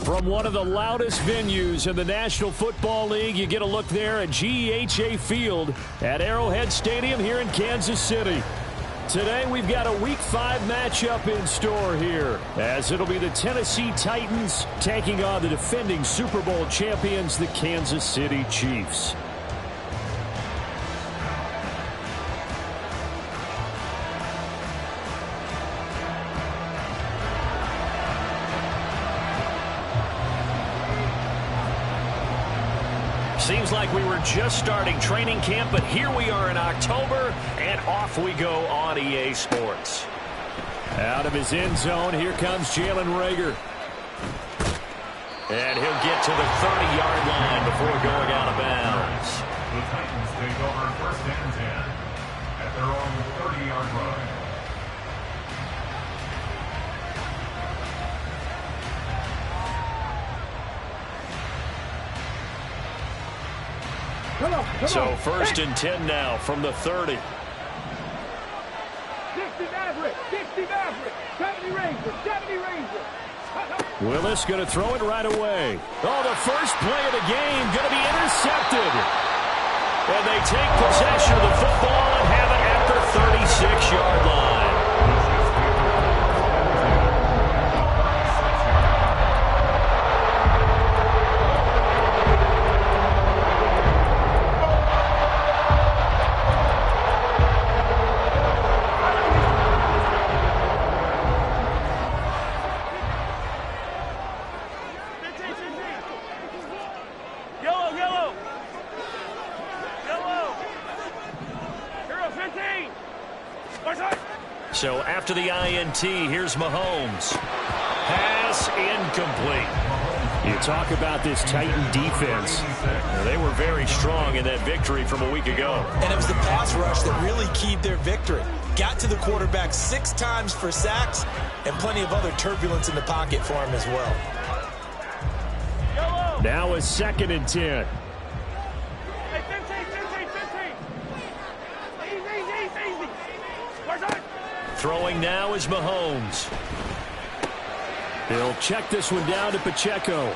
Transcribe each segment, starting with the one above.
From one of the loudest venues in the National Football League, you get a look there at GEHA Field at Arrowhead Stadium here in Kansas City. Today we've got a Week 5 matchup in store here, as it'll be the Tennessee Titans taking on the defending Super Bowl champions, the Kansas City Chiefs. Seems like we were just starting training camp, but here we are in October, and off we go on EA Sports. Out of his end zone, here comes Jalen Reagor. And he'll get to the 30-yard line before going out of bounds. The Titans take over first and 10 at their own 30-yard line. So first and 10 now from the 30. 60 Maverick, 60 Maverick, 70 Ranger, 70 Ranger. Willis going to throw it right away. Oh, the first play of the game going to be intercepted. And they take possession of the football and have it at the 36-yard line. So after the INT, here's Mahomes. Pass incomplete. You talk about this Titan defense. They were very strong in that victory from a week ago. And it was the pass rush that really keyed their victory. Got to the quarterback 6 times for sacks and plenty of other turbulence in the pocket for him as well. Now a 2nd and 10. Throwing now is Mahomes. He'll check this one down to Pacheco.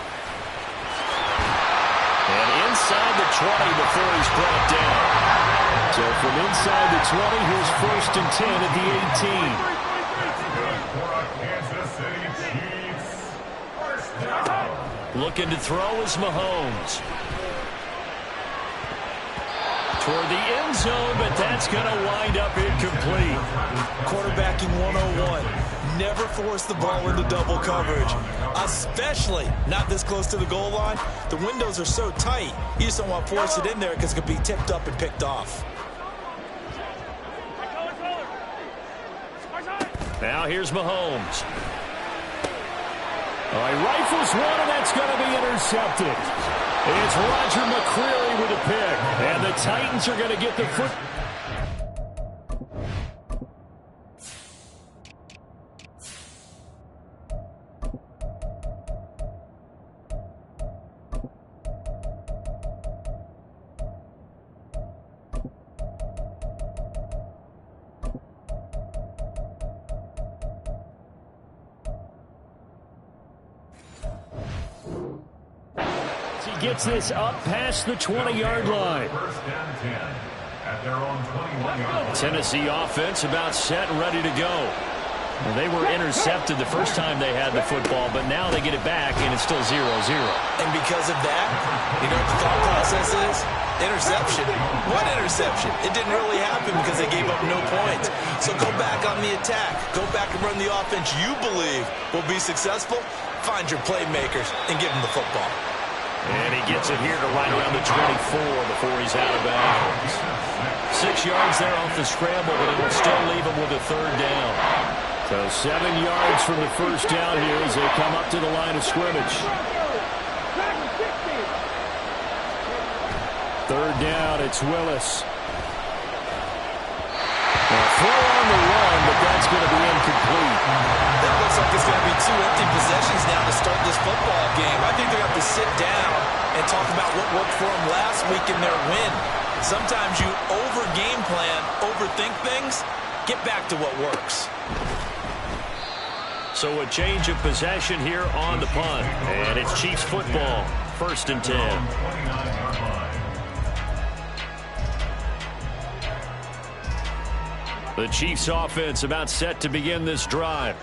And inside the 20 before he's brought down. So from inside the 20, here's first and 10 at the 18. Looking to throw is Mahomes. Toward the end zone, but that's going to wind up incomplete. Quarterbacking 101. Never force the ball into double coverage, especially not this close to the goal line. The windows are so tight, you just don't want to force it in there because it could be tipped up and picked off. Now here's Mahomes. All right, rifles one, and that's going to be intercepted. It's Roger McCreary with a pick, and the Titans are going to get the foot. Gets this up past the 20-yard line. First and 10 at their own 21-yard line. Tennessee offense about set and ready to go. Well, they were intercepted the first time they had the football, but now they get it back, and it's still 0-0. And because of that, you know what the thought process is? Interception. What interception? It didn't really happen because they gave up no points. So go back on the attack. Go back and run the offense you believe will be successful. Find your playmakers and give them the football. And he gets it here to right around the 24 before he's out of bounds. 6 yards there off the scramble, but it will still leave him with a 3rd down. So 7 yards from the first down here as they come up to the line of scrimmage. 3rd down, it's Willis. Now throw on the run, but that's going to be incomplete. That looks like it's going to be 2 empty possessions now to start this football game. I think they're going to have to sit down and talk about what worked for them last week in their win. Sometimes you over-game plan, overthink things, get back to what works. So a change of possession here on the punt. And it's Chiefs football, 1st and 10. 29-yard line. The Chiefs offense about set to begin this drive.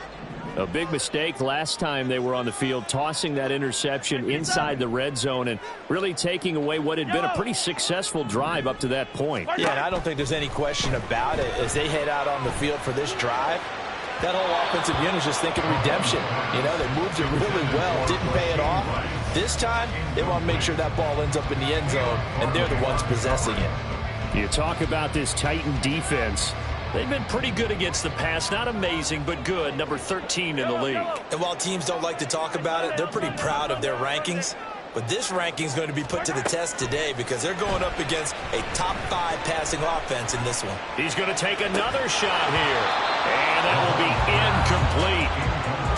A big mistake last time they were on the field, tossing that interception inside the red zone and really taking away what had been a pretty successful drive up to that point. Yeah, and I don't think there's any question about it. As they head out on the field for this drive, that whole offensive unit is just thinking redemption. You know, they moved it really well, didn't pay it off. This time, they want to make sure that ball ends up in the end zone, and they're the ones possessing it. You talk about this Titan defense. They've been pretty good against the pass. Not amazing, but good. Number 13 in the league. And while teams don't like to talk about it, they're pretty proud of their rankings. But this ranking is going to be put to the test today because they're going up against a top 5 passing offense in this one. He's going to take another shot here. And that will be incomplete.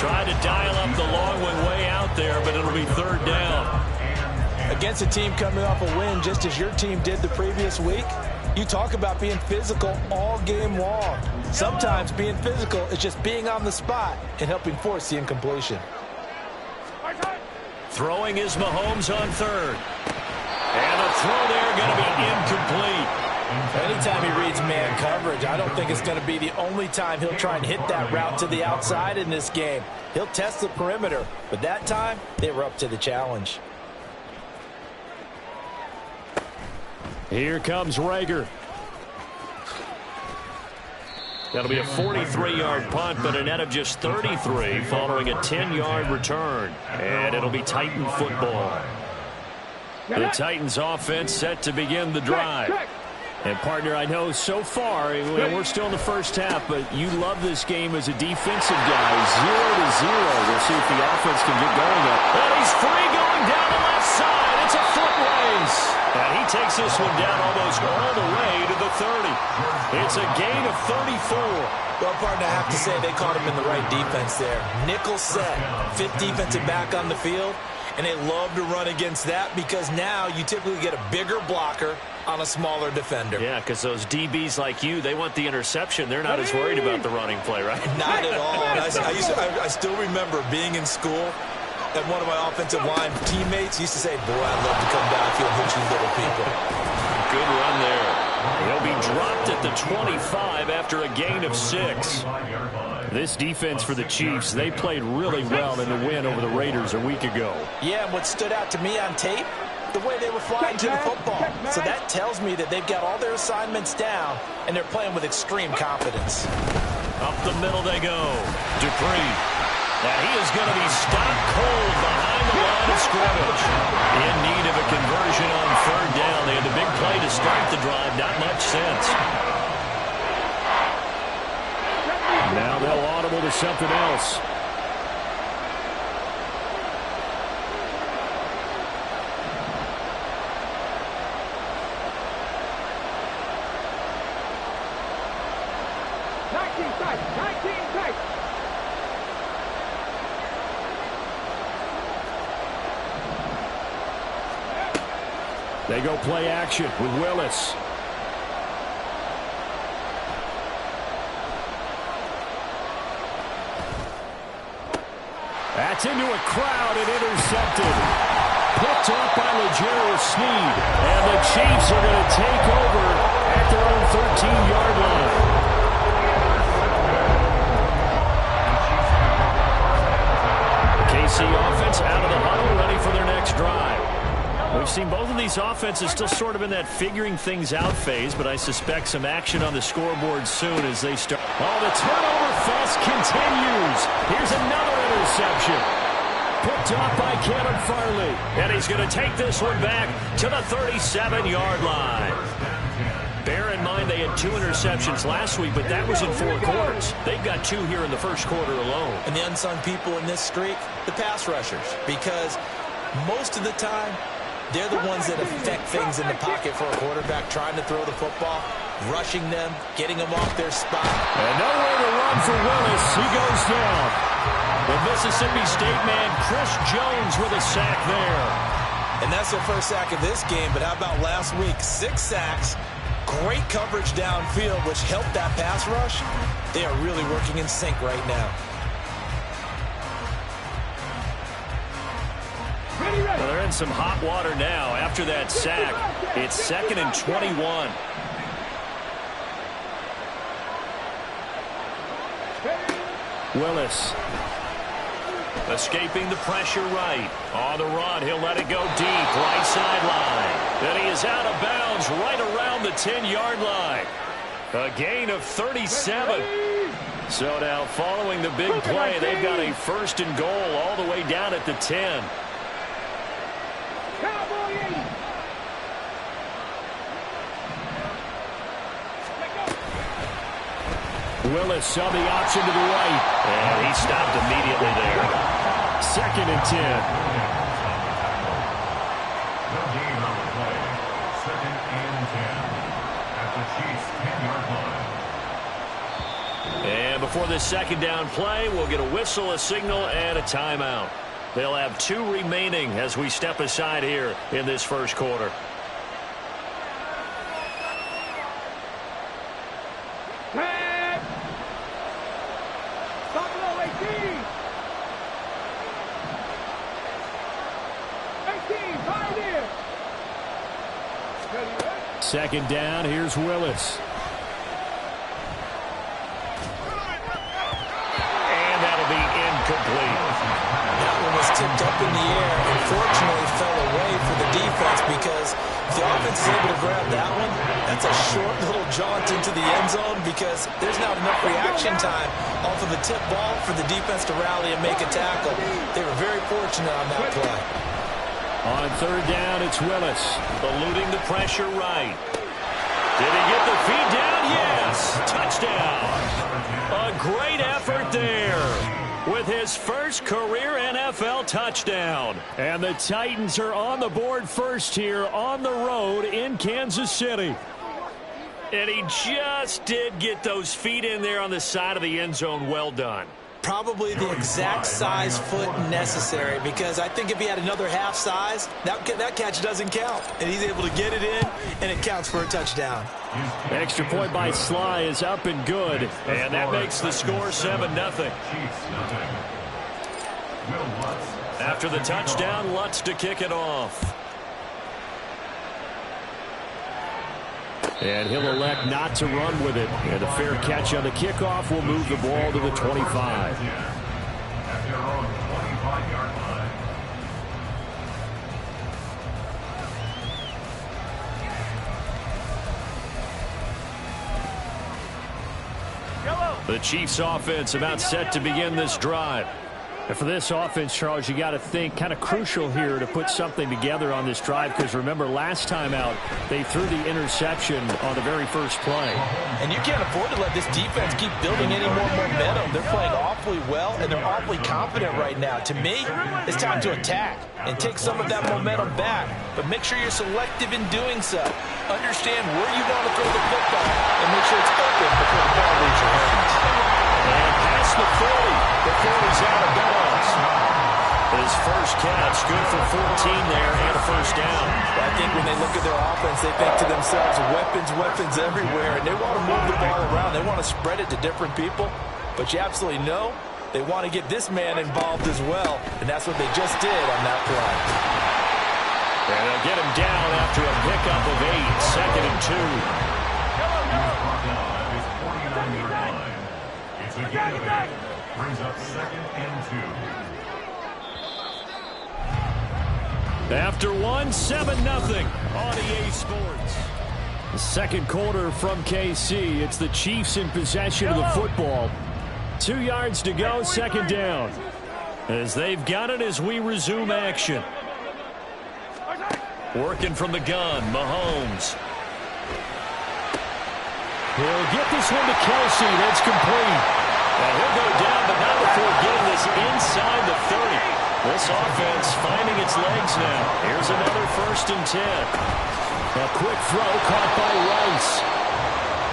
Tried to dial up the long one way out there, but it'll be 3rd down. Against a team coming off a win just as your team did the previous week, you talk about being physical all game long. Sometimes being physical is just being on the spot and helping force the incompletion. Throwing is Mahomes on 3rd. And the throw there going to be incomplete. Anytime he reads man coverage, I don't think it's going to be the only time he'll try and hit that route to the outside in this game. He'll test the perimeter, but that time they were up to the challenge. Here comes Rager. That'll be a 43-yard punt, but a net of just 33 following a 10-yard return. And it'll be Titan football. The Titans offense set to begin the drive. And, partner, I know so far, we're still in the first half, but you love this game as a defensive guy. 0-0. We'll see if the offense can get going up. And he's free going down the left side. It's a foot race. And he takes this one down almost all the way to the 30. It's a gain of 34. Well, partner, I have to say they caught him in the right defense there. Nickel set, 5th defensive back on the field, and they love to run against that because now you typically get a bigger blocker on a smaller defender. Yeah, because those DBs like you, they want the interception. They're not as worried about the running play, right? Not at all. And I still remember being in school, and one of my offensive line teammates used to say, boy, I'd love to come downfield and hit you little people. Good run there. He'll be dropped at the 25 after a gain of 6. This defense for the Chiefs, they played really well in the win over the Raiders a week ago. Yeah, and what stood out to me on tape, the way they were flying to the football. So that tells me that they've got all their assignments down, and they're playing with extreme confidence. Up the middle they go. Dupree. Now he is going to be stopped cold behind the line of scrimmage. In need of a conversion on 3rd down. They had the big play to start the drive. Not much sense. Now they'll audible to something else. They go play action with Willis. That's into a crowd and intercepted. Picked up by L'Jarius Sneed. And the Chiefs are going to take over at their own 13-yard line. The KC offense out of the huddle, ready for their next drive. We've seen both of these offenses still sort of in that figuring things out phase, but I suspect some action on the scoreboard soon as they start. Oh, the turnover fest continues. Here's another interception. Picked off by Caleb Farley. And he's going to take this one back to the 37-yard line. Bear in mind they had 2 interceptions last week, but that was in 4 quarters. They've got 2 here in the first quarter alone. And the unsung people in this streak, the pass rushers, because most of the time, they're the ones that affect things in the pocket for a quarterback trying to throw the football, rushing them, getting them off their spot. And nowhere to run for Willis. He goes down. The Mississippi State man, Chris Jones, with a sack there. And that's their first sack of this game, but how about last week? 6 sacks, great coverage downfield, which helped that pass rush. They are really working in sync right now. in some hot water now after that sack. It's 2nd and 21. Willis. Escaping the pressure right. On the run, he'll let it go deep. Right sideline. Then he is out of bounds right around the 10-yard line. A gain of 37. So now following the big play, they've got a 1st and goal all the way down at the 10. Willis saw the option to the right. And he stopped immediately there. 2nd and 10. No gain on the play. 2nd and 10. At the Chiefs' 10-yard line. And before this 2nd down play, we'll get a whistle, a signal, and a timeout. They'll have 2 remaining as we step aside here in this 1st quarter. Second down, here's Willis. And that'll be incomplete. That one was tipped up in the air and fortunately fell away for the defense, because if the offense is able to grab that one, that's a short little jaunt into the end zone, because there's not enough reaction time off of the tip ball for the defense to rally and make a tackle. They were very fortunate on that play. On 3rd down, it's Willis. Eluding the pressure right. Did he get the feet down? Yes. Touchdown. A great effort there with his first career NFL touchdown. And the Titans are on the board first here on the road in Kansas City. And he just did get those feet in there on the side of the end zone. Well done. Probably the exact size foot necessary, because I think if he had another half size, that catch doesn't count. And he's able to get it in, and it counts for a touchdown. Extra point by Sly is up and good. And that makes the score 7-0. After the touchdown, Lutz to kick it off. And he'll elect not to run with it. And a fair catch on the kickoff will move the ball to the 25. At their own 25-yard line. The Chiefs offense about set to begin this drive. And for this offense, Charles, you got to think kind of crucial here to put something together on this drive, because remember last time out they threw the interception on the very first play. And you can't afford to let this defense keep building any more momentum. They're playing awfully well, and they're awfully confident right now. To me, it's time to attack and take some of that momentum back. But make sure you're selective in doing so. Understand where you want to throw the football and make sure it's open before the ball leaves your hands. And past the 40 before he's out of bounds. His first catch, good for 14 there and a first down. I think when they look at their offense, they think to themselves, weapons everywhere, and they want to move the ball around. They want to spread it to different people, but you absolutely know they want to get this man involved as well, and that's what they just did on that play. And they'll get him down after a pickup of 8, 2nd and 2. It's a gain of 8. Brings up 2nd and 2. After 7-0 on EA Sports. The 2nd quarter from KC. It's the Chiefs in possession of the football. 2 yards to go, 2nd down. As they've got it as we resume action. Working from the gun, Mahomes. He'll get this one to Kelsey. That's complete. And he'll go down, but not before getting this inside the 30. This offense finding its legs now. Here's another 1st and 10. A quick throw caught by Rice.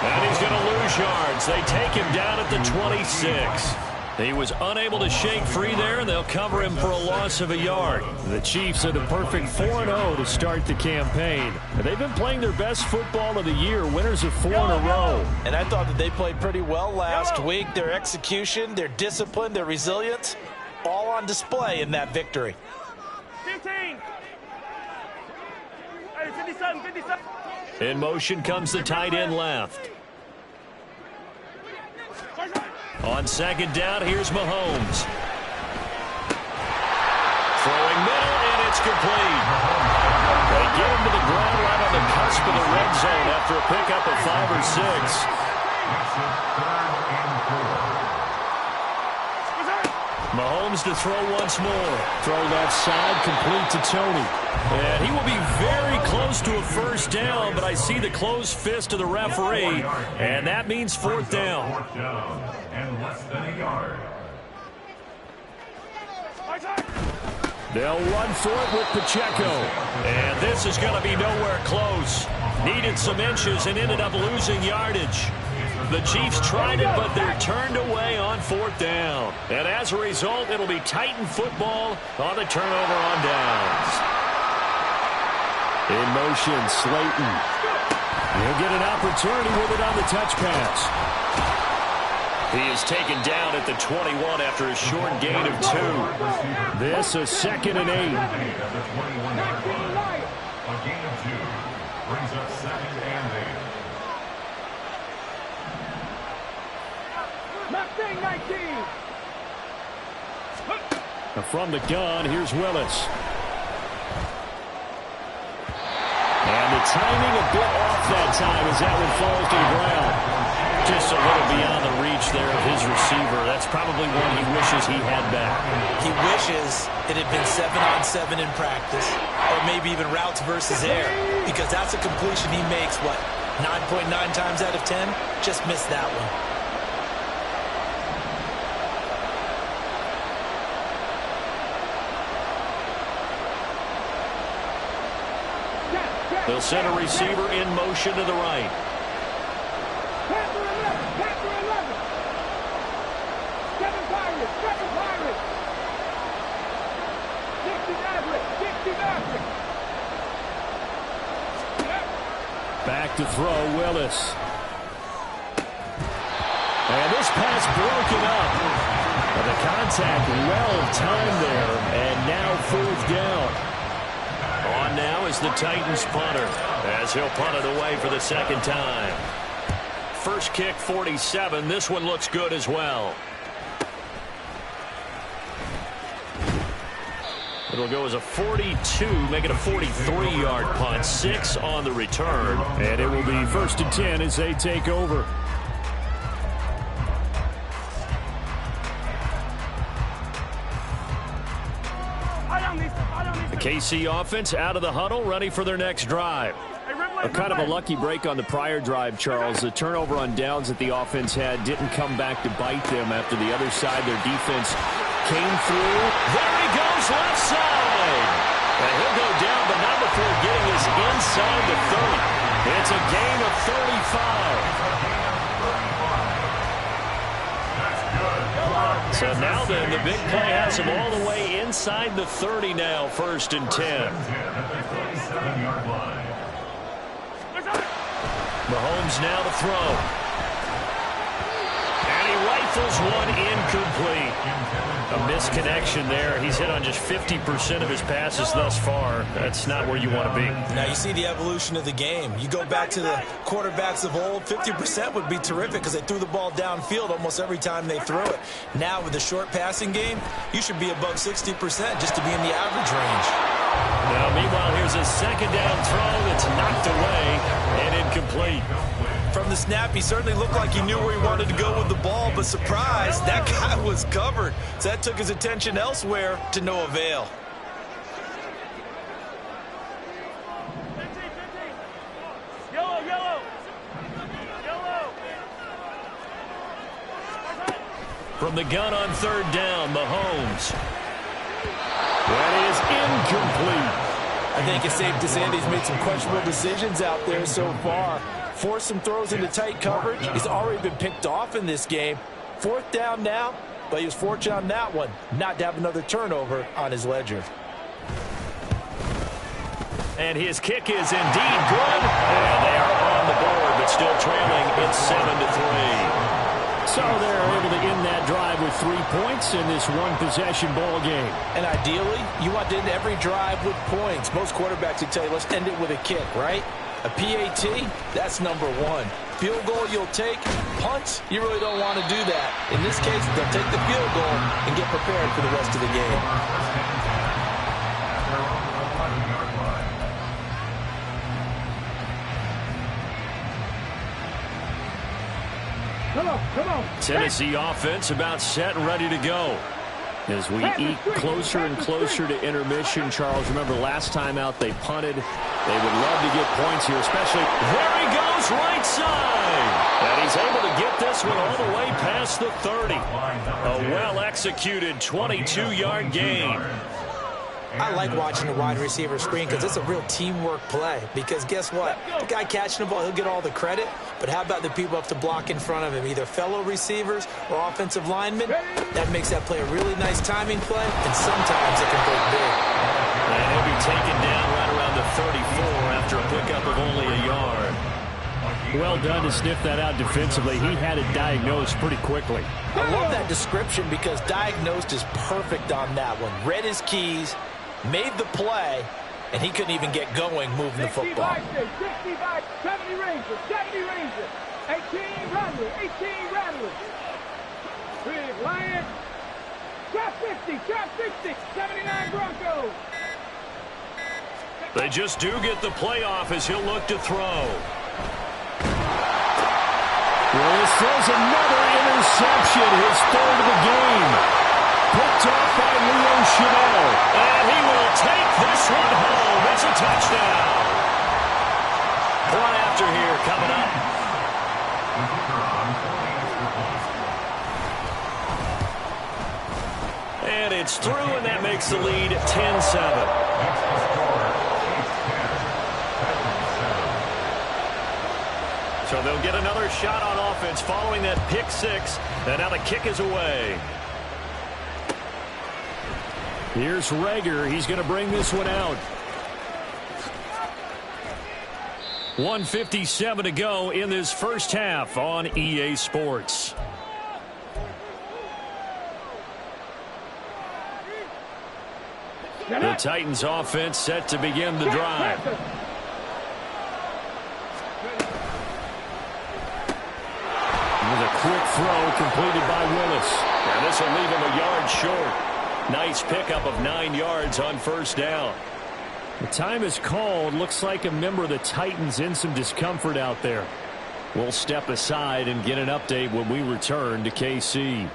And he's going to lose yards. They take him down at the 26. He was unable to shake free there, and they'll cover him for a loss of a yard. The Chiefs are the perfect 4-0 to start the campaign. And they've been playing their best football of the year, winners of 4 in a row. And I thought that they played pretty well last week. Their execution, their discipline, their resilience, all on display in that victory. 15. In motion comes the tight end left. On second down, here's Mahomes. Throwing middle, and it's complete. They get him to the ground right on the cusp of the red zone after a pickup of 5 or 6. Mahomes to throw once more. Throw left side, complete to Tony. And he will be very close to a first down, but I see the closed fist of the referee, and that means fourth down. Fourth down and less than a yard. They'll run for it with Pacheco. And this is going to be nowhere close. Needed some inches and ended up losing yardage. The Chiefs tried it, but they're turned away on fourth down. And as a result, it'll be Titan football on the turnover on downs. In motion, Slayton. He'll get an opportunity with it on the touch pass. He is taken down at the 21 after a short gain of 2. This a 2nd and 8. A gain of 2 brings up 2nd and 8. From the gun, here's Willis. And the timing a bit off that time as that one falls to the ground. Just a little beyond the reach there of his receiver. That's probably one he wishes he had back. He wishes it had been 7-on-7 in practice, or maybe even routes versus air, because that's a completion he makes, what, 9.9 times out of 10? Just missed that one. They'll send a receiver in motion to the right. Panther 11. Kevin Pirates. Dixie Maverick. Back to throw, Willis. And this pass broken up. But the contact well timed there, and now fourth down. On now is the Titans punter, as he'll punt it away for the second time. First kick, 47. This one looks good as well. It'll go as a 42, make it a 43-yard punt. 6 on the return. And it will be 1st and 10 as they take over. The KC offense out of the huddle, ready for their next drive. A kind of a lucky break on the prior drive, Charles. The turnover on downs that the offense had didn't come back to bite them after the other side. Their defense came through. There he goes, left side. And he'll go down, but not before getting us inside the 30. It's a gain of 35. So now then, the big play has him all the way inside the 30 now, 1st and 10. Mahomes now to throw. And he rifles one incomplete. A misconnection there. He's hit on just 50% of his passes thus far. That's not where you want to be. Now you see the evolution of the game. You go back to the quarterbacks of old, 50% would be terrific because they threw the ball downfield almost every time they threw it. Now with the short passing game, you should be above 60% just to be in the average range. Now meanwhile, here's a second down throw that's knocked away and incomplete. From the snap, he certainly looked like he knew where he wanted to go with the ball, but surprise, that guy was covered. So that took his attention elsewhere to no avail. Yellow. From the gun on 3rd down, Mahomes. That is incomplete. I think it's safe to say that he's made some questionable decisions out there so far. Forced some throws into tight coverage. He's already been picked off in this game. 4th down now, but he was fortunate on that one not to have another turnover on his ledger. And his kick is indeed good. And they are on the board, but still trailing. It's 7-3. So they're able to end that drive with 3 points in this one-possession ball game. And ideally, you want to end every drive with points. Most quarterbacks would tell you, let's end it with a kick, right? A PAT, that's number one. Field goal you'll take. Punts, you really don't want to do that. In this case, they'll take the field goal and get prepared for the rest of the game. Come on. Tennessee offense about set and ready to go. As we eke closer and closer to intermission, Charles, remember last time out they punted. They would love to get points here, especially. There he goes, right side. And he's able to get this one all the way past the 30. A well-executed 22-yard gain. I like watching the wide receiver screen because it's a real teamwork play. Because guess what? The guy catching the ball, he'll get all the credit. But how about the people up to block in front of him, either fellow receivers or offensive linemen? That makes that play a really nice timing play, and sometimes it can break big. And he'll be taken down right around the 34 after a pickup of only a yard. Well done to sniff that out defensively. He had it diagnosed pretty quickly. I love that description because diagnosed is perfect on that one. Read his keys, made the play, and he couldn't even get going moving the football. 65, 70 Rangers, 18 Rattlers. 3 Lions, drop 60, 79 Broncos. They just do get the playoff as he'll look to throw. Willis throws another interception, his third of the game. Picked off by Leo Chanel. And he will take this one home. It's a touchdown. One after here coming up. And it's through, and that makes the lead 10-7. So they'll get another shot on offense following that pick six. And now the kick is away. Here's Reagor. He's going to bring this one out. 1:57 to go in this first half on EA Sports. The Titans offense set to begin the drive. With a quick throw completed by Willis. And this will leave him a yard short. Nice pickup of 9 yards on first down. The time is called. Looks like a member of the Titans in some discomfort out there. We'll step aside and get an update when we return to KC.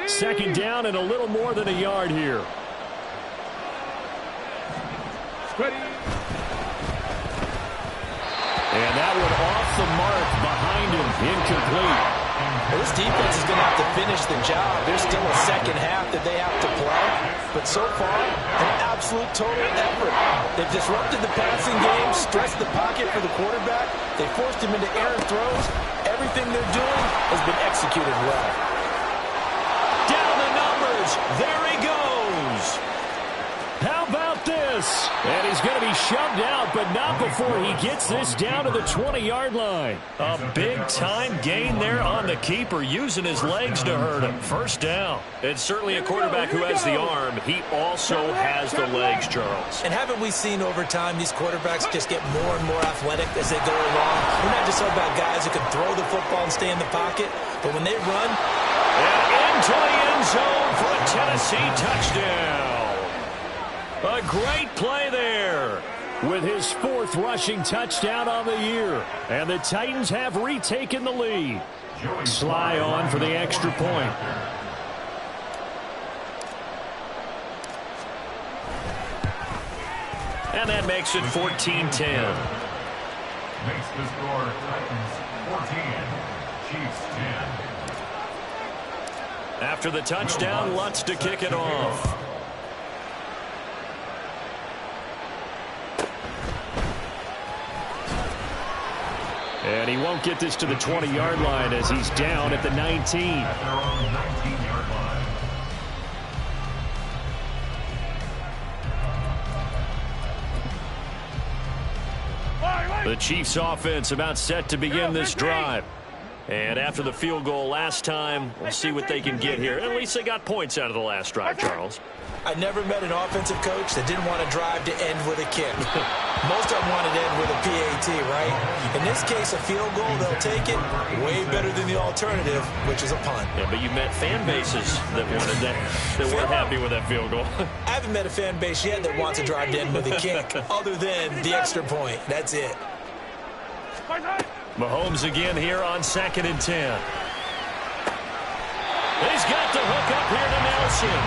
Second down and a little more than a yard here. And that one off the mark behind him. Incomplete. Well, this defense is going to have to finish the job. There's still a second half that they have to play. But so far, an absolute total effort. They've disrupted the passing game, stressed the pocket for the quarterback. They forced him into errant throws. Everything they're doing has been executed well. Down the numbers. There he goes. How about this? And he's going to be shoved out, but not before he gets this down to the 20-yard line. A big-time gain there on the keeper, using his legs to hurt him. First down. It's certainly a quarterback who has the arm. He also has the legs, Charles. And haven't we seen over time these quarterbacks just get more and more athletic as they go along? We're not just talking about guys who can throw the football and stay in the pocket, but when they run. And into the end zone for a Tennessee touchdown. A great play there with his 4th rushing touchdown on the year. And the Titans have retaken the lead. Sly on for the extra point. And that makes it 14-10. Makes the score Titans 14, Chiefs 10. After the touchdown, Lutz to kick it off. And he won't get this to the 20-yard line as he's down at the 19. At their own 19-yard line. The Chiefs offense about set to begin this drive. And after the field goal last time, we'll see what they can get here. At least they got points out of the last drive, Charles. I never met an offensive coach that didn't want to drive to end with a kick. Most of them wanted to end with a PAT, right? In this case, a field goal, they'll take it. Way better than the alternative, which is a punt. Yeah, but you met fan bases that wanted that, that weren't happy with that field goal. I haven't met a fan base yet that wants to drive to end with a kick, other than the extra point. That's it. Mahomes again here on 2nd and 10. He's got the hook up here to Nelson.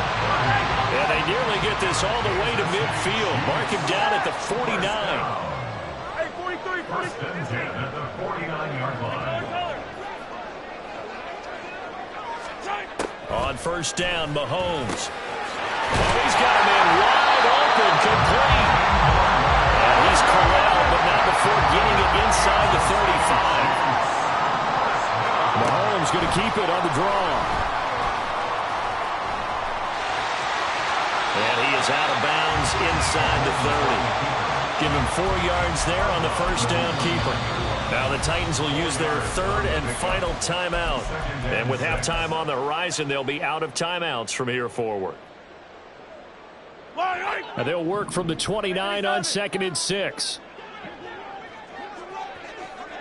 And they nearly get this all the way to midfield. Mark him down at the 49. Hey, 43, 43. First and 10 at the 49-yard line. On first down, Mahomes. Oh, he's got a man wide open, complete. And he's corralled, but not before getting it inside the 35. Mahomes going to keep it on the draw. And he is out of bounds inside the 30. Give him 4 yards there on the first down keeper. Now the Titans will use their 3rd and final timeout. And with halftime on the horizon, they'll be out of timeouts from here forward. And they'll work from the 29 on 2nd and 6.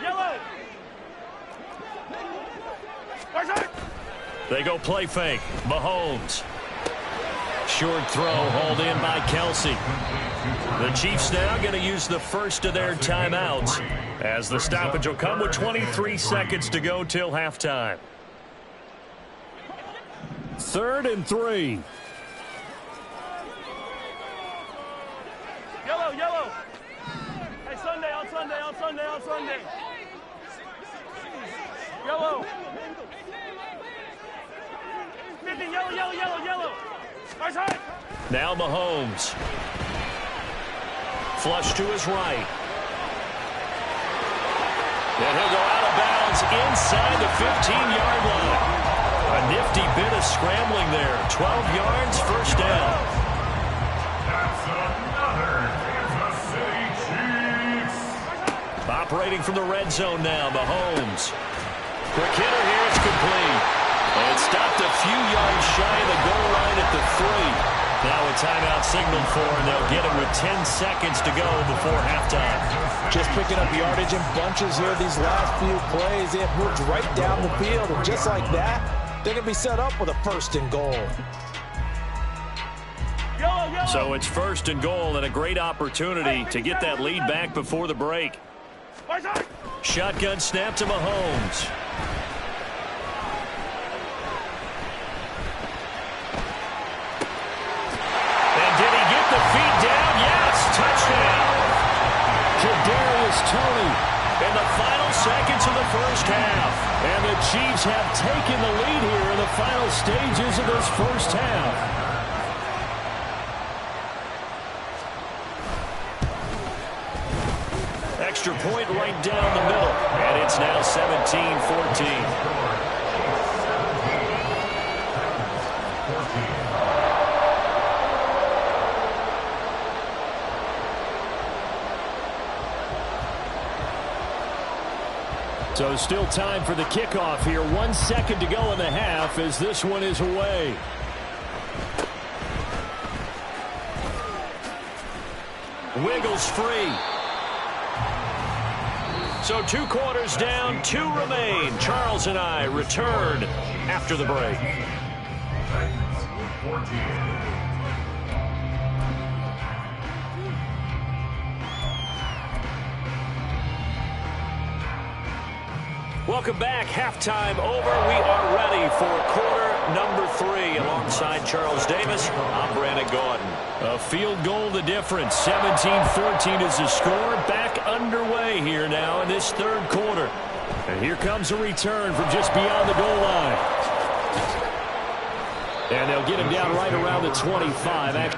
Yellow. They go play fake. Mahomes. Short throw hauled in by Kelsey. The Chiefs now going to use the first of their timeouts as the stoppage will come with 23 seconds to go till halftime. 3rd and 3. Yellow, yellow. Hey, Sunday, on Sunday, on Sunday, on Sunday. Yellow. 50, yellow, yellow, yellow, yellow. Now Mahomes. Flush to his right. And he'll go out of bounds inside the 15-yard line. A nifty bit of scrambling there. 12 yards, first down. That's another Kansas City Chiefs. Operating from the red zone now, Mahomes. Quick hitter here, it's complete. And stopped a few yards shy of the goal line at the 3. Now a timeout signaled for, and they'll get it with 10 seconds to go before halftime. Just picking up yardage in bunches here these last few plays. They have moved right down the field, and just like that, they're going to be set up with a 1st and goal. Yellow, yellow. So it's 1st and goal and a great opportunity to get that lead back before the break. Shotgun snap to Mahomes. Tony in the final seconds of the first half. And the Chiefs have taken the lead here in the final stages of this first half. Extra point right down the middle. And it's now 17-14. So still time for the kickoff here. 1 second to go in the half as this one is away. Wiggles free. So 2 quarters down, 2 remain. Charles and I return after the break. Titans 14. Welcome back. Halftime over. We are ready for quarter number 3. Alongside Charles Davis, I'm Brandon Gordon. A field goal the difference. 17-14 is the score. Back underway here now in this 3rd quarter. And here comes a return from just beyond the goal line. And they'll get him down right around the 25.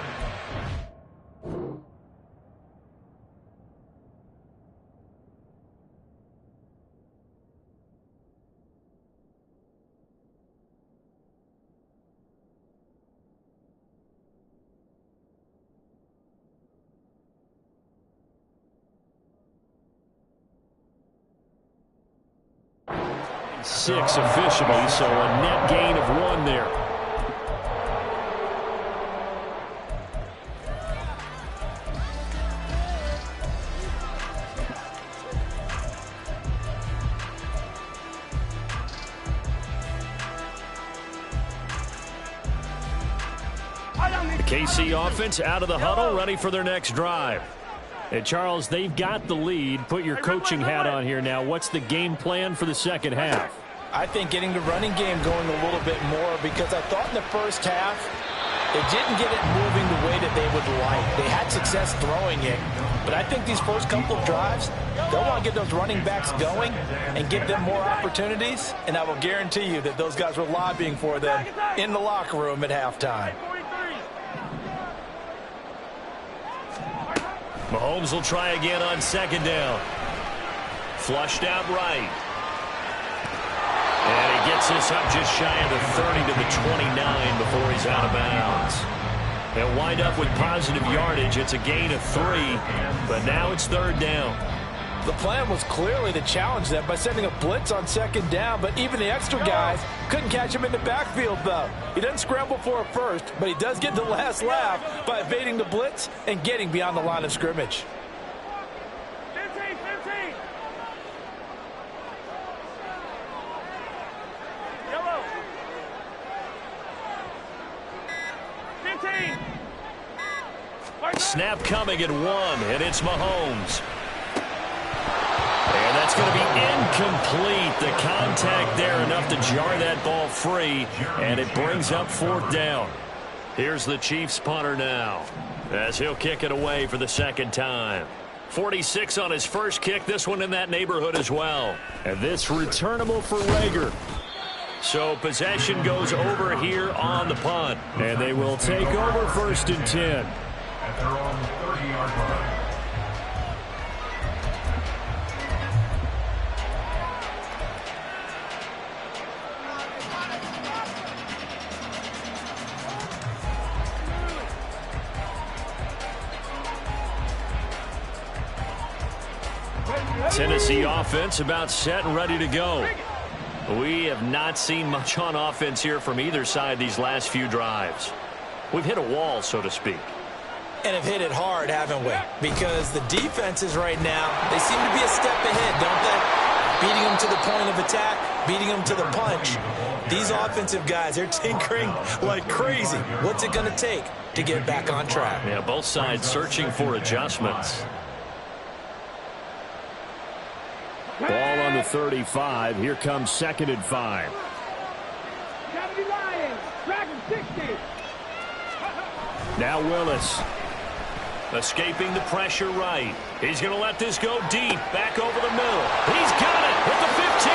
6 officially, so a net gain of 1 there. The KC offense out of the huddle, ready for their next drive. And Charles, they've got the lead. Put your coaching hat on here now. What's the game plan for the second half? I think getting the running game going a little bit more, because I thought in the first half they didn't get it moving the way that they would like. They had success throwing it, but I think these first couple of drives, they'll want to get those running backs going and give them more opportunities, and I will guarantee you that those guys were lobbying for them in the locker room at halftime. Mahomes will try again on second down. Flushed out right. And he gets this up just shy of the 30 to the 29 before he's out of bounds. They'll wind up with positive yardage. It's a gain of 3, but now it's third down. The plan was clearly to challenge them by sending a blitz on second down, but even the extra guys couldn't catch him in the backfield, though. He doesn't scramble for it first, but he does get the last laugh by evading the blitz and getting beyond the line of scrimmage. 15. Yellow. 15. Snap coming at 1, and it's Mahomes. And that's going to be incomplete. The contact there enough to jar that ball free, and it brings up fourth down. Here's the Chiefs punter now, as he'll kick it away for the second time. 46 on his first kick, this one in that neighborhood as well. And this returnable for Rager. So possession goes over here on the punt, and they will take over first and 10. At their own 30-yard line. Tennessee offense about set and ready to go. We have not seen much on offense here from either side these last few drives. We've hit a wall, so to speak. And have hit it hard, haven't we? Because the defenses right now, they seem to be a step ahead, don't they? Beating them to the point of attack, beating them to the punch. These offensive guys, they're tinkering like crazy. What's it going to take to get back on track? Yeah, both sides searching for adjustments. Ball on the 35. Here comes second and 5. 70 Lions. Dragon 60. Now Willis. Escaping the pressure right. He's going to let this go deep. Back over the middle. He's got it at the 15.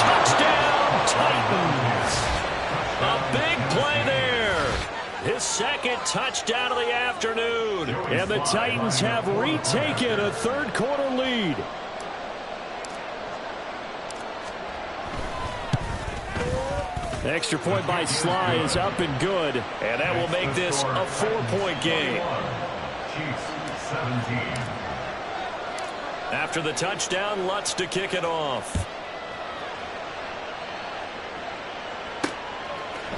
Touchdown, Titans. A big play there. His second touchdown of the afternoon. And the Titans have retaken a third-quarter lead. Extra point by Sly is up and good. And that will make this a 4-point game. Chiefs 17. After the touchdown, Lutz to kick it off.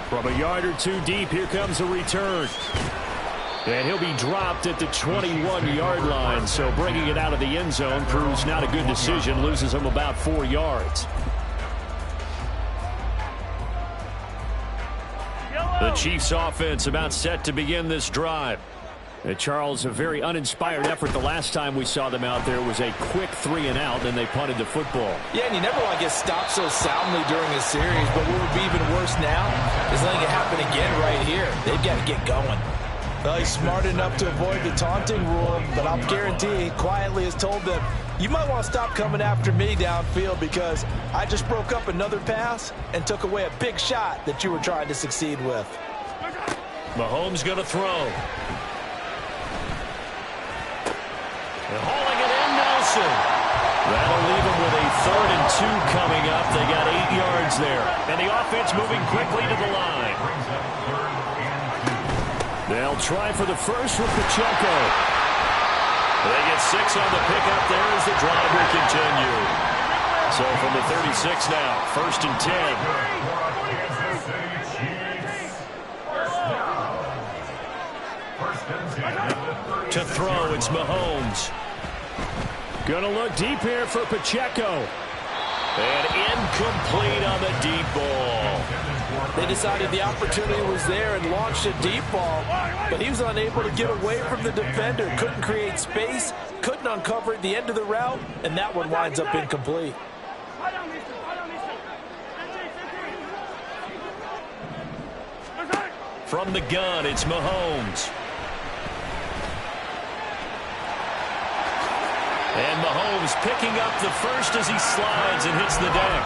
From a yard or two deep, here comes a return. And he'll be dropped at the 21-yard line. So bringing it out of the end zone proves not a good decision. Loses him about 4 yards. The Chiefs offense about set to begin this drive. Charles, a very uninspired effort the last time we saw them out there was a quick 3-and-out, then they punted the football. Yeah, and you never want to get stopped so soundly during a series, but what would be even worse now is letting it happen again right here. They've got to get going. Well, he's smart enough to avoid the taunting rule, but I'll guarantee he quietly has told them, you might want to stop coming after me downfield because I just broke up another pass and took away a big shot that you were trying to succeed with. Mahomes going to throw. And hauling it in, Nelson. That'll leave him with a 3rd and 2 coming up. They got 8 yards there. And the offense moving quickly to the line. They'll try for the first with Pacheco. They get 6 on the pickup there as the drive will continue. So from the 36 now, 1st and 10. To throw, it's Mahomes. Gonna look deep here for Pacheco. And incomplete on the deep ball. They decided the opportunity was there and launched a deep ball, but he was unable to get away from the defender. Couldn't create space, couldn't uncover at the end of the route, and that one winds up incomplete. From the gun, it's Mahomes. And Mahomes picking up the first as he slides and hits the deck.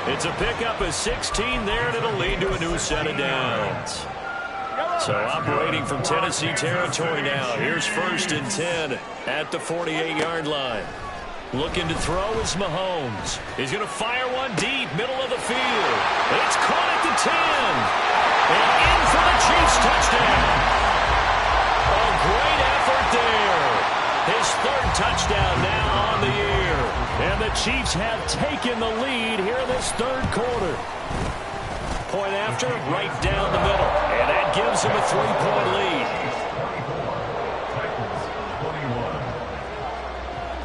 It's a pickup of 16 there, and it'll lead to a new set of downs. So operating from Tennessee territory now. Here's 1st and 10 at the 48-yard line. Looking to throw is Mahomes. He's going to fire one deep, middle of the field. It's caught at the 10. And in for the Chiefs touchdown. A great effort there. His 3rd touchdown now on the year. And the Chiefs have taken the lead here in this 3rd quarter. Point after, right down the middle. And that gives them a 3-point lead.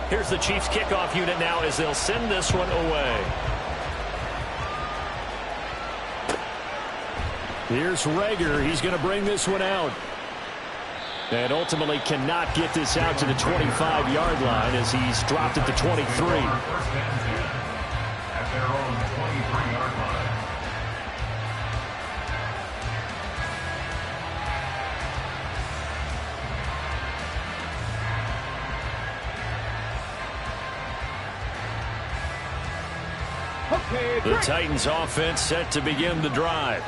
Here's the Chiefs kickoff unit now as they'll send this one away. Here's Reagor. He's going to bring this one out. And ultimately cannot get this out to the 25-yard line as he's dropped at the 23. At their own 23-yard line. The Titans offense set to begin the drive.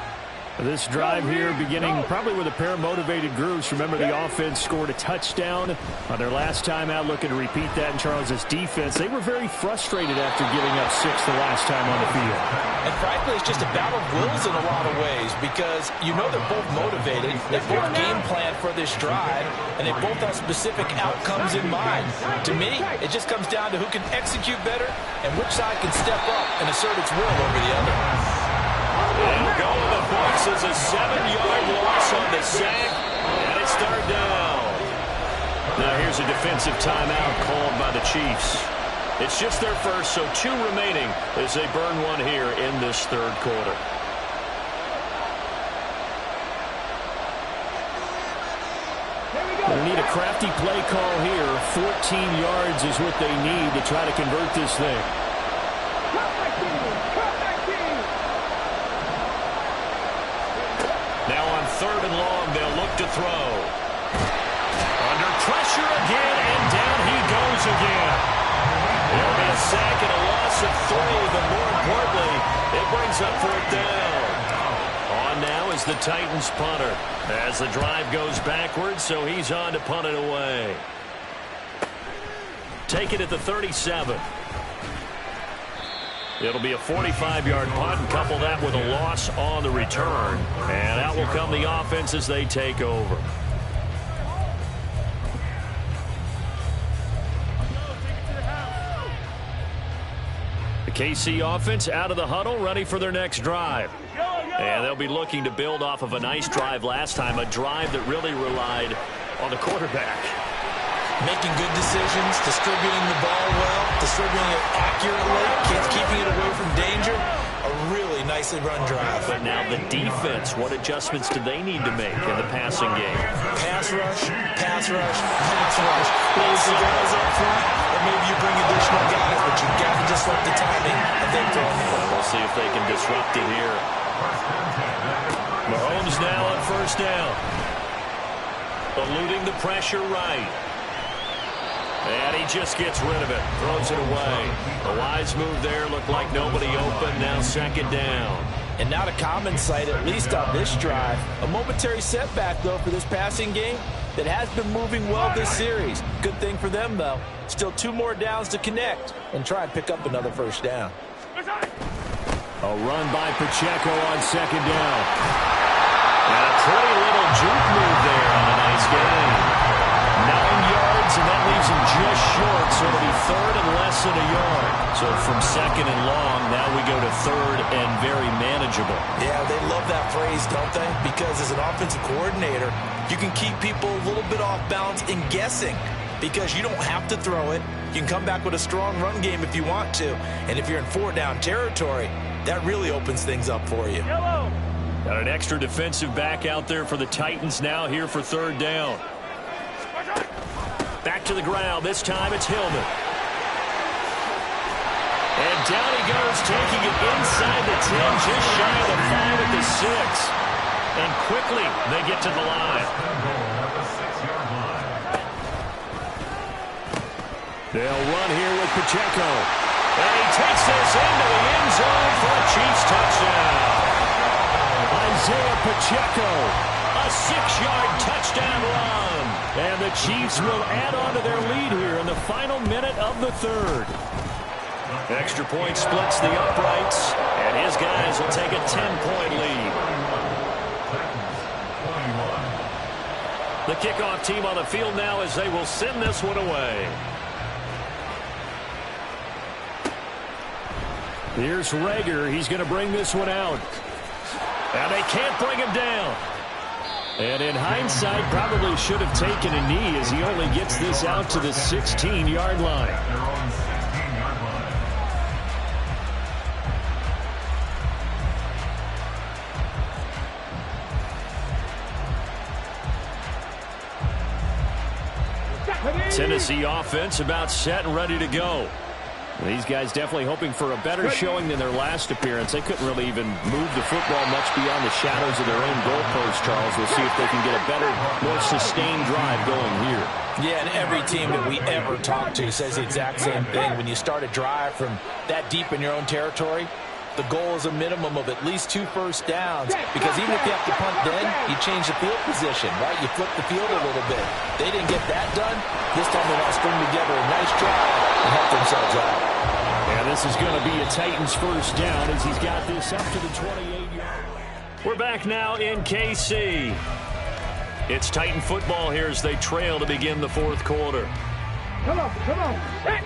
This drive here beginning probably with a pair of motivated groups. Remember, the offense scored a touchdown on their last time out, looking to repeat that in Charles' defense. They were very frustrated after giving up 6 the last time on the field. And frankly, it's just a battle of wills in a lot of ways because you know they're both motivated. They both game plan for this drive, and they both have specific outcomes in mind. To me, it just comes down to who can execute better and which side can step up and assert its will over the other. And go to the box is a 7-yard loss on the sack, and it's 3rd down. Now here's a defensive timeout called by the Chiefs. It's just their first, so 2 remaining as they burn one here in this 3rd quarter. They need a crafty play call here. 14 yards is what they need to try to convert this thing. Now on 3rd and long, they'll look to throw. Under pressure again, and down he goes again. There'll be a sack and a loss of 3, but more importantly, it brings up 4th down. On now is the Titans punter as the drive goes backwards, so he's on to punt it away. Take it at the 37. It'll be a 45-yard punt, and couple that with a loss on the return. And out will come the offense as they take over. The KC offense out of the huddle, ready for their next drive. And they'll be looking to build off of a nice drive last time, a drive that really relied on the quarterback. Making good decisions, distributing the ball well, distributing it accurately, keeping it away from danger. A really nicely run drive. But now the defense, what adjustments do they need to make in the passing game? Pass rush, pass rush, pass rush. Close the guys up front, or maybe you bring additional guys, but you've got to disrupt the timing of them throwing the ball. We'll see if they can disrupt it here. Mahomes now on 1st down. Eluding the pressure right. And he just gets rid of it. Throws it away. A wise move there. Looked like nobody open. Now 2nd down. And not a common sight, at least on this drive. A momentary setback, though, for this passing game that has been moving well this series. Good thing for them, though. Still 2 more downs to connect and try and pick up another 1st down. A run by Pacheco on 2nd down. And a pretty little juke move there on a nice game. 9 yards and that leaves him just short, so it'll be third and less than a yard. So from second and long, now we go to third and very manageable. Yeah, they love that phrase, don't they? Because as an offensive coordinator, you can keep people a little bit off balance in guessing because you don't have to throw it. You can come back with a strong run game if you want to. And if you're in four-down territory, that really opens things up for you. Yellow. Got an extra defensive back out there for the Titans now here for third down. Back to the ground. This time it's Hillman. And down he goes, taking it inside the 10, just shy of the 5 at the 6. And quickly they get to the line. They'll run here with Pacheco. And he takes this into the end zone for a Chiefs touchdown. Isaiah Pacheco, a 6-yard touchdown run. And the Chiefs will add on to their lead here in the final minute of the third. Extra point splits the uprights, and his guys will take a 10-point lead. The kickoff team on the field now as they will send this one away. Here's Reagor. He's going to bring this one out. And they can't bring him down. And in hindsight, probably should have taken a knee as he only gets this out to the 16-yard line. Tennessee offense about set and ready to go. These guys definitely hoping for a better showing than their last appearance. They couldn't really even move the football much beyond the shadows of their own goalpost, Charles. We'll see if they can get a better, more sustained drive going here. Yeah, and every team that we ever talk to says the exact same thing. When you start a drive from that deep in your own territory, the goal is a minimum of at least 2 first downs, because even if you have to punt then, you change the field position, right? You flip the field a little bit. They didn't get that done. This time they want to string together a nice drive and help themselves out. And this is going to be a Titans first down as he's got this up to the 28-yard. We're back now in KC. It's Titan football here as they trail to begin the fourth quarter. Come on, come on. Hey.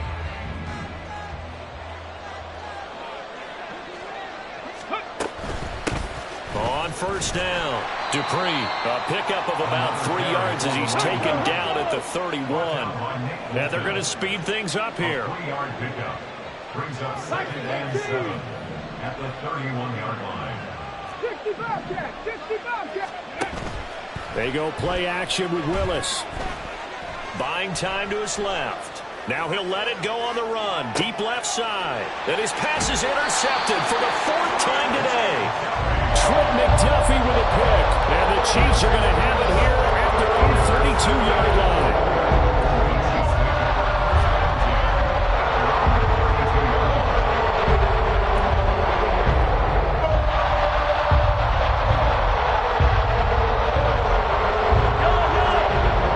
On first down, Dupree, a pickup of about 3 yards as he's taken down at the 31. And they're going to speed things up here. 3-yard pickup brings up second and 7 at the 31-yard line. 65 Jack, 65 Jack. They go play action with Willis. Buying time to his left. Now he'll let it go on the run. Deep left side. And his pass is intercepted for the 4th time today. Trent McDuffie with a pick. And the Chiefs are going to have it here at their own 32-yard line.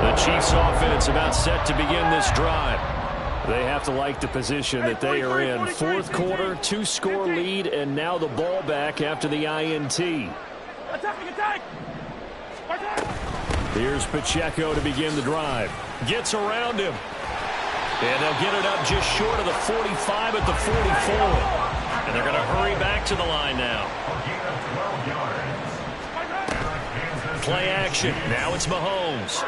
The Chiefs offense about set to begin this drive. They have to like the position that they are in. Fourth quarter, 2-score lead, and now the ball back after the INT. Here's Pacheco to begin the drive. Gets around him. And they'll get it up just short of the 45 at the 44. And they're going to hurry back to the line now. Play action. Now it's Mahomes.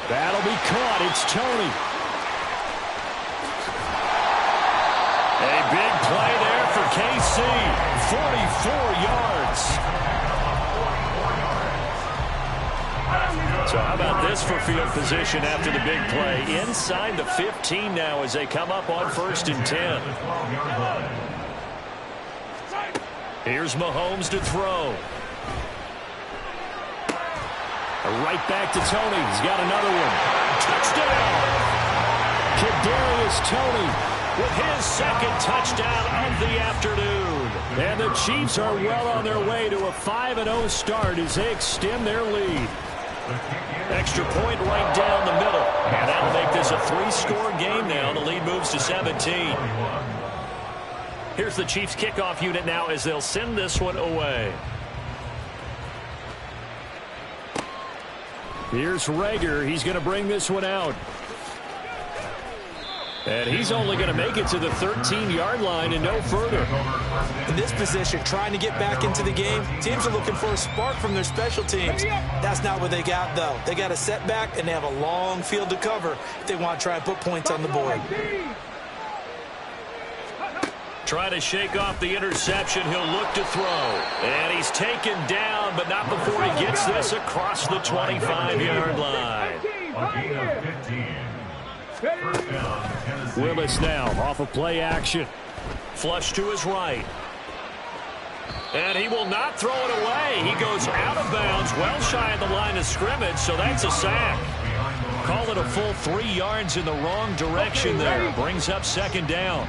That'll be caught. It's Tony. A big play there for KC. 44 yards. So how about this for field position after the big play? Inside the 15 now as they come up on 1st and 10. Here's Mahomes to throw. Right back to Tony. He's got another one. Touchdown! Kadarius Toney with his 2nd touchdown of the afternoon. And the Chiefs are well on their way to a 5-0 start as they extend their lead. Extra point right down the middle. And that'll make this a 3-score game now. The lead moves to 17. Here's the Chiefs kickoff unit now as they'll send this one away. Here's Rager. He's going to bring this one out. And he's only going to make it to the 13-yard line and no further. In this position, trying to get back into the game, teams are looking for a spark from their special teams. That's not what they got, though. They got a setback, and they have a long field to cover if they want to try and put points on the board. Try to shake off the interception. He'll look to throw. And he's taken down, but not before he gets this across the 25-yard line. A gain of 15. First down, Tennessee. Willis now off of play action. Flush to his right. And he will not throw it away. He goes out of bounds, well shy of the line of scrimmage, so that's a sack. Call it a full 3 yards in the wrong direction there. Brings up second down.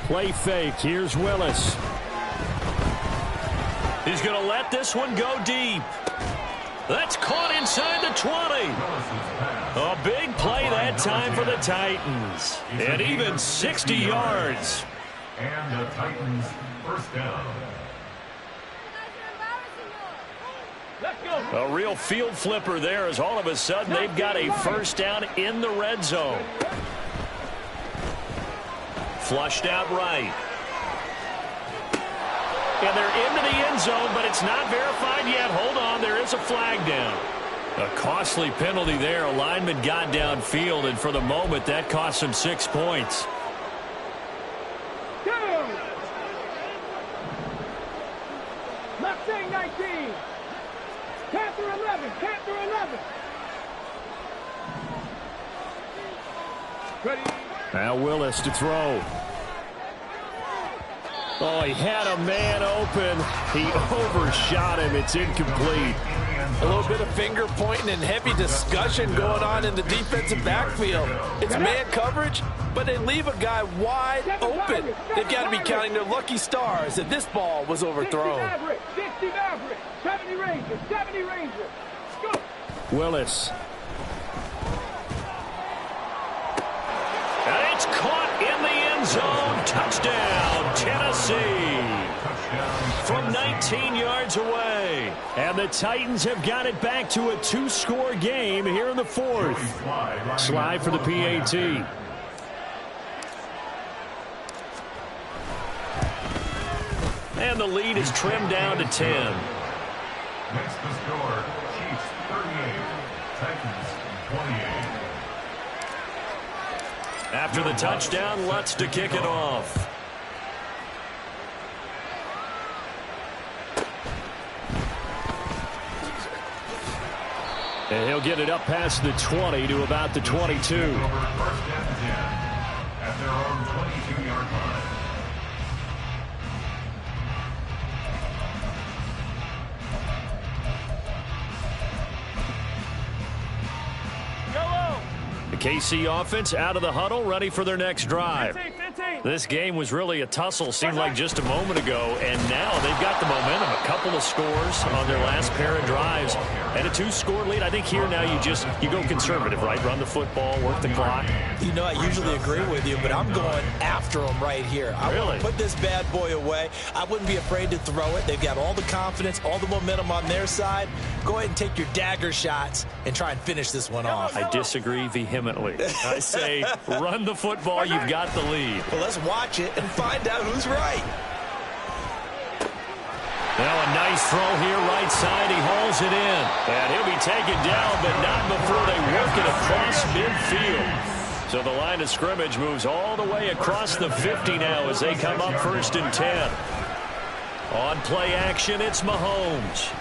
Play fake. Here's Willis. He's going to let this one go deep. That's caught inside the 20. A big play that time for the Titans. And even 60 yards. And the Titans first down. A real field flipper there as all of a sudden they've got a first down in the red zone. Flushed out right. And they're into the end zone, but it's not verified yet. Hold on, there is a flag down. A costly penalty there. A lineman got downfield, and for the moment, that cost him 6 points. Left side 19. Panther 11. Panther 11. Ready. Now Willis to throw. Oh, he had a man open. He overshot him. It's incomplete. A little bit of finger pointing and heavy discussion going on in the defensive backfield. It's man coverage, but they leave a guy wide open. They've got to be counting their lucky stars that this ball was overthrown. 60 Maverick, 70 Ranger, 70 Ranger. Go. Willis. And it's caught in the end zone. Touchdown, Tennessee. From 19 yards away. And the Titans have got it back to a 2-score game here in the fourth. Slide for the PAT. And the lead is trimmed down to 10. Next to score, Chiefs 38, Titans 28. After the touchdown, Lutz to kick it off. And he'll get it up past the 20 to about the 22. First and 10 at their own 22-yard line. The KC offense out of the huddle, ready for their next drive. 15. This game was really a tussle, seemed like just a moment ago, and now they've got the momentum. A couple of scores on their last pair of drives, and a 2-score lead. I think here now you go conservative, right? Run the football, work the clock. You know, I usually agree with you, but I'm going after them right here. I want to put this bad boy away. I wouldn't be afraid to throw it. They've got all the confidence, all the momentum on their side. Go ahead and take your dagger shots and try and finish this one off. I disagree vehemently. I say run the football. You've got the lead. Well, let's watch it and find out who's right. Now a nice throw here, right side. He hauls it in. And he'll be taken down, but not before they work it across midfield. So the line of scrimmage moves all the way across the 50 now as they come up 1st and 10. On play action, it's Mahomes.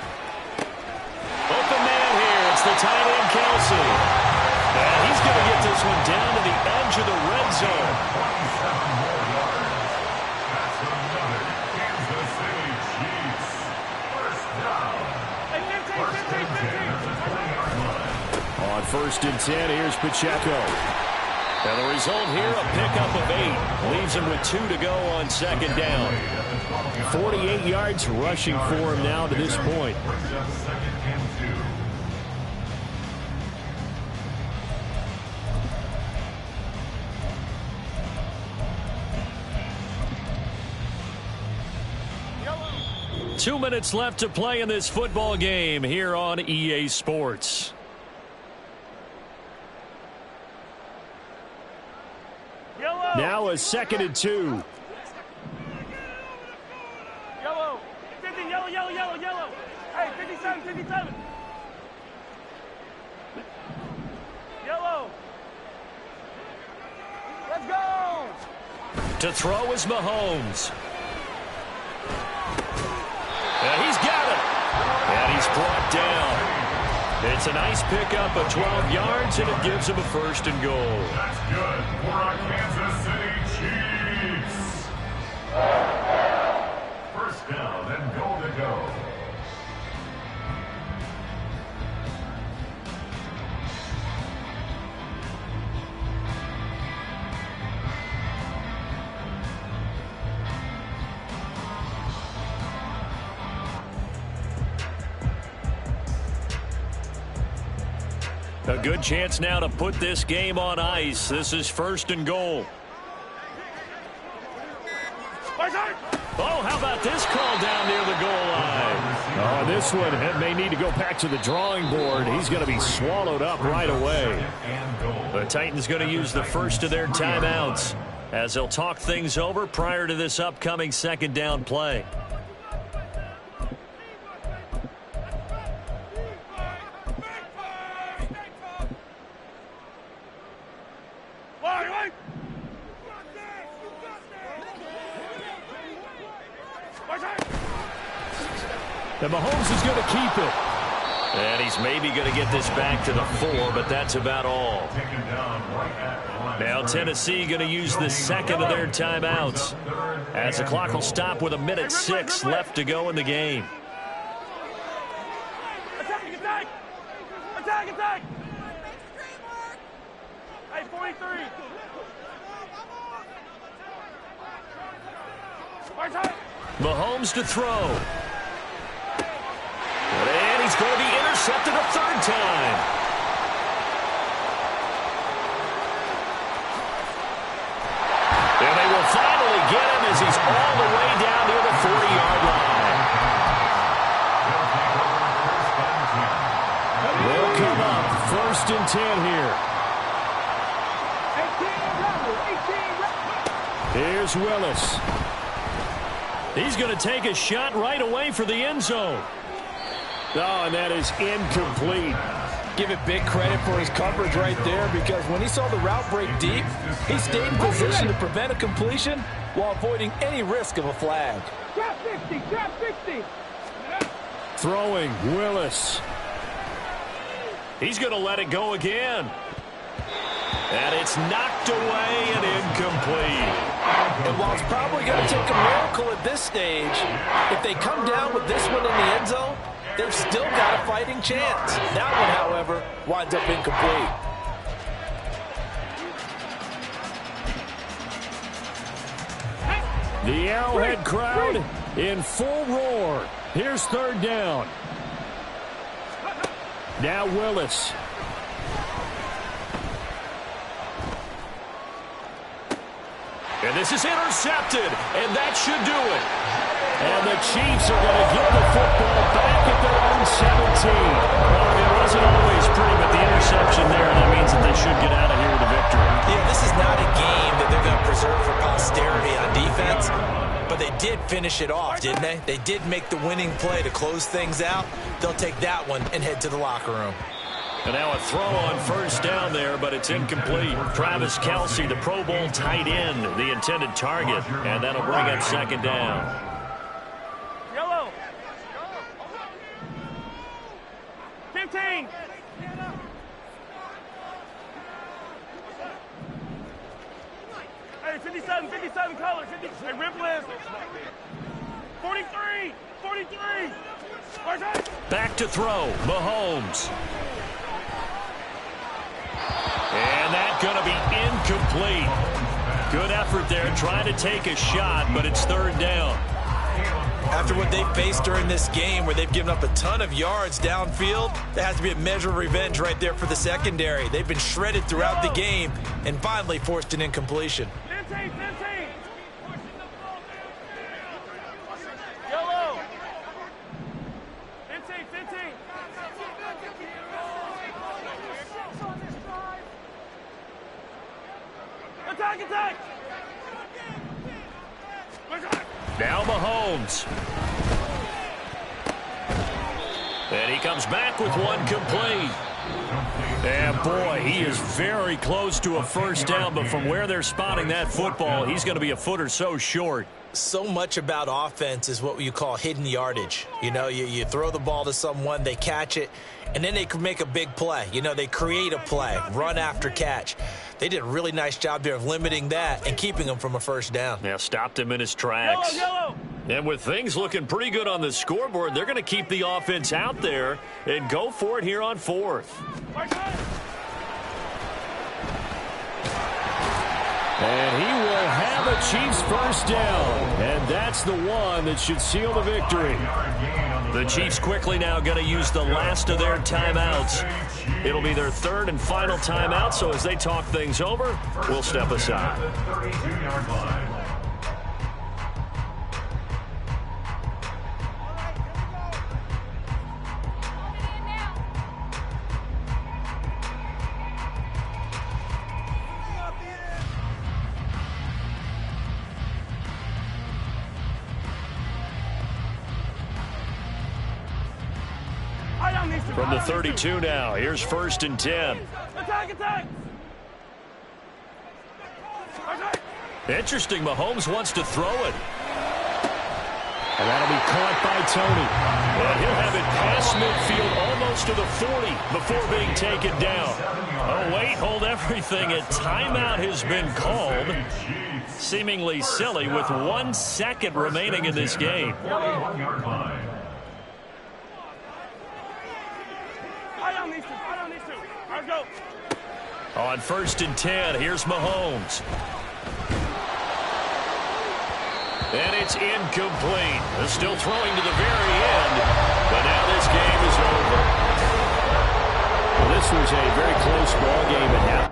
Open man here. It's the tight end, Kelsey. And he's going to get this one down to the edge of the red zone. On 1st and 10, here's Pacheco. And the result here, a pickup of 8. Leaves him with 2 to go on 2nd down. 48 yards rushing for him now to this point. 2 minutes left to play in this football game here on EA Sports. Yellow. Now a 2nd and 2. Yellow. 50, yellow, yellow, yellow, yellow. Hey, 57, 57. Yellow. Let's go. To throw is Mahomes. And he's got it. And he's brought down. It's a nice pickup of 12 yards, and it gives him a 1st and goal. That's good for our Kansas City Chiefs. First down and goal to go. A good chance now to put this game on ice. This is 1st and goal. Oh, how about this call down near the goal line? Oh, this one may need to go back to the drawing board. He's going to be swallowed up right away. The Titans going to use the first of their timeouts as they'll talk things over prior to this upcoming 2nd down play. And Mahomes is going to keep it. And he's maybe going to get this back to the 4, but that's about all. Now Tennessee going to use the 2nd of their timeouts as the clock will stop with 1:06 left to go in the game. Attack, attack. Attack, attack. Hey, 43. Mahomes to throw. And he's going to be intercepted a 3rd time. And they will finally get him as he's all the way down near the 40-yard line. Will come up 1st and 10 here. 18. Here's Willis. He's going to take a shot right away for the end zone. Oh, and that is incomplete. Give it big credit for his coverage right there, because when he saw the route break deep, he stayed in position to prevent a completion while avoiding any risk of a flag. Drop 60, drop 60. Throwing, Willis. He's going to let it go again. And it's knocked away and incomplete. And while it's probably going to take a miracle at this stage, if they come down with this one in the end zone, they've still got a fighting chance. That one, however, winds up incomplete. The Arrowhead crowd in full roar. Here's 3rd down. Now Willis. And this is intercepted, and that should do it. And the Chiefs are going to get the football back at their own 17. Well, it wasn't always pretty, but the interception there, that means that they should get out of here with a victory. Yeah, this is not a game that they're going to preserve for posterity on defense, but they did finish it off, didn't they? They did make the winning play to close things out. They'll take that one and head to the locker room. And now a throw on 1st down there, but it's incomplete. Travis Kelce, the Pro Bowl tight end, the intended target, and that'll bring up 2nd down. Yellow. 15. Hey, 57 colors. Hey, Ripley. 43. 43. Back to throw, Mahomes. And that's going to be incomplete. Good effort there, trying to take a shot, but it's 3rd down. After what they faced during this game, where they've given up a ton of yards downfield, there has to be a measure of revenge right there for the secondary. They've been shredded throughout the game and finally forced an incompletion. 15. Yellow. Now Mahomes. And he comes back with one complete. And boy, he is very close to a first down, but from where they're spotting that football, he's going to be a foot or so short. So much about offense is what you call hidden yardage. You know, you throw the ball to someone, they catch it, and then they can make a big play. You know, they create a play, run after catch. They did a really nice job there of limiting that and keeping him from a first down. Yeah, stopped him in his tracks. Yellow. And with things looking pretty good on the scoreboard, they're going to keep the offense out there and go for it here on fourth. And he will have a Chiefs first down. And that's the one that should seal the victory. The Chiefs quickly now going to use the last of their timeouts. It'll be their third and final timeout, so as they talk things over, we'll step aside. From the 32 now, here's 1st and 10. Attack! Interesting, Mahomes wants to throw it. And that'll be caught by Tony. And he'll have it past midfield almost to the 40 before being taken down. Oh, wait, hold everything. A timeout has been called. Seemingly silly with 1 second remaining in this game. On 1st and 10, here's Mahomes. And it's incomplete. They're still throwing to the very end, but now this game is over. Well, this was a very close ball game at half.